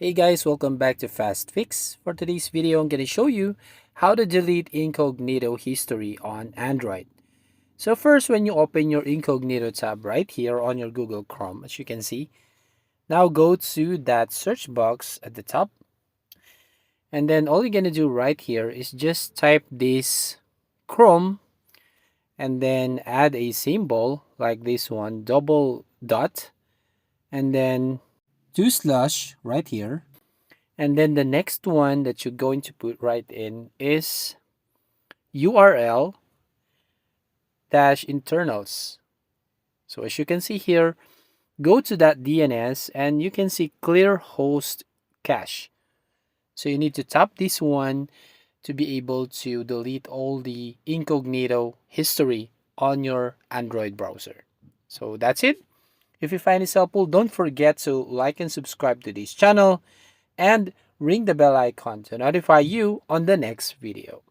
Hey guys, welcome back to Fast Fix. For today's video, I'm going to show you how to delete incognito history on Android. So first, when you open your incognito tab right here on your Google Chrome, as you can see, now go to that search box at the top. And then all you're going to do right here is just type this Chrome and then add a symbol like this one, double dot, and then two slash right here. And then the next one that you're going to put right in is URL dash internals. So as you can see here, go to that DNS and you can see clear host cache. So you need to tap this one to be able to delete all the incognito history on your Android browser. So that's it. If you find this helpful, don't forget to like and subscribe to this channel and ring the bell icon to notify you on the next video.